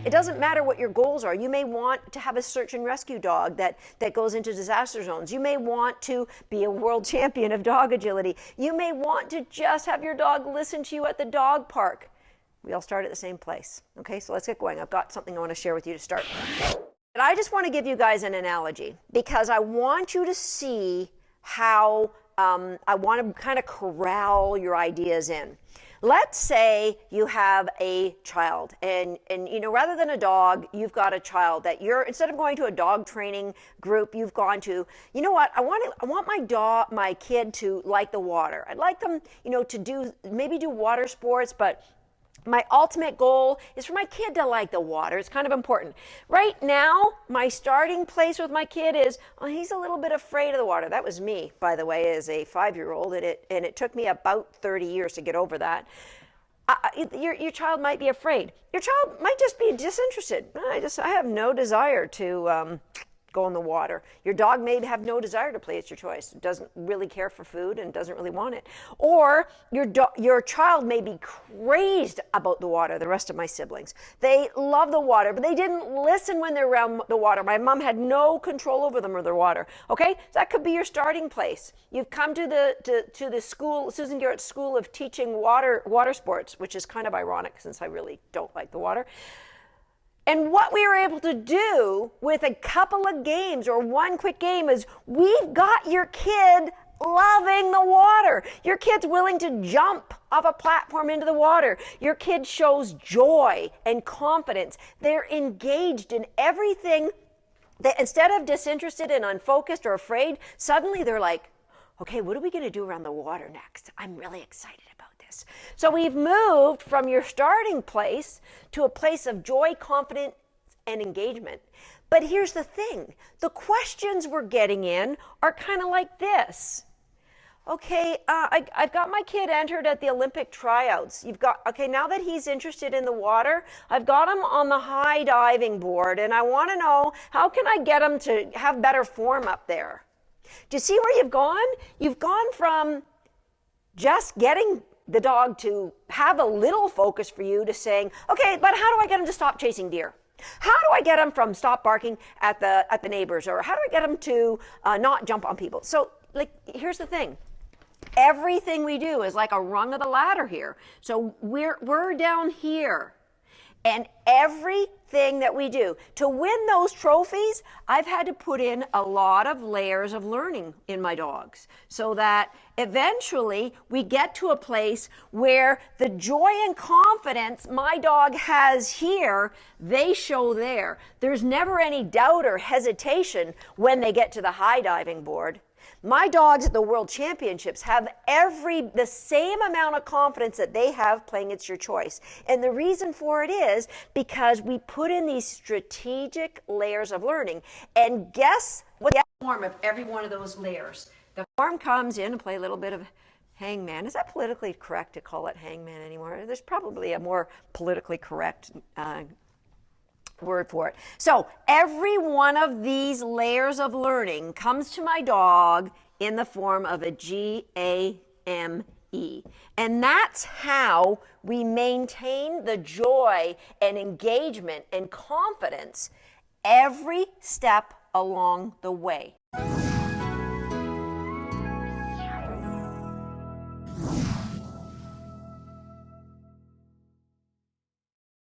It doesn't matter what your goals are. You may want to have a search and rescue dog that goes into disaster zones. You may want to be a world champion of dog agility. You may want to just have your dog listen to you at the dog park. We all start at the same place. Okay, so let's get going. I've got something I want to share with you to start. And I just want to give you guys an analogy because I want you to see how I want to kind of corral your ideas in. Let's say you have a child and you know, rather than a dog, you've got a child that instead of going to a dog training group, you've gone to, you know what, I want my kid to like the water. I'd like them, you know, to maybe do water sports, but my ultimate goal is for my kid to like the water. It's kind of important. Right now, my starting place with my kid is, he's a little bit afraid of the water. That was me, by the way, as a 5-year-old, and it took me about 30 years to get over that. Your child might be afraid. Your child might just be disinterested. I have no desire to go in the water. Your dog may have no desire to play. It's your choice. Doesn't really care for food and doesn't really want it. Or your child may be crazed about the water. The rest of my siblings, they love the water, but they didn't listen when they're around the water. My mom had no control over them or their water. Okay, so that could be your starting place. You've come to the school, Susan Garrett School of Teaching water sports, which is kind of ironic since I really don't like the water. And what we were able to do with a couple of games or one quick game is we've got your kid loving the water. Your kid's willing to jump off a platform into the water. Your kid shows joy and confidence. They're engaged in everything. That instead of disinterested and unfocused or afraid, suddenly they're like, okay, what are we going to do around the water next? I'm really excited about this. So we've moved from your starting place to a place of joy, confidence, and engagement. But here's the thing. The questions we're getting in are kind of like this. Okay, I've got my kid entered at the Olympic tryouts. Okay, now that he's interested in the water, I've got him on the high diving board, and I want to know, how can I get him to have better form up there? Do you see where you've gone? You've gone from just getting the dog to have a little focus for you to saying, okay, but how do I get him to stop chasing deer? How do I get him from stop barking at the neighbors? Or how do I get him to not jump on people? So, like, here's the thing. Everything we do is like a rung of the ladder here. So we're down here. And everything that we do, to win those trophies, I've had to put in a lot of layers of learning in my dogs so that eventually we get to a place where the joy and confidence my dog has here, they show there. There's never any doubt or hesitation when they get to the high diving board. My dogs at the World Championships have the same amount of confidence that they have playing It's Your Choice. And the reason for it is because we put in these strategic layers of learning. And guess what the form of every one of those layers? The form comes in and play a little bit of hangman. Is that politically correct to call it hangman anymore? There's probably a more politically correct word for it. So every one of these layers of learning comes to my dog in the form of a GAME. And that's how we maintain the joy and engagement and confidence every step along the way.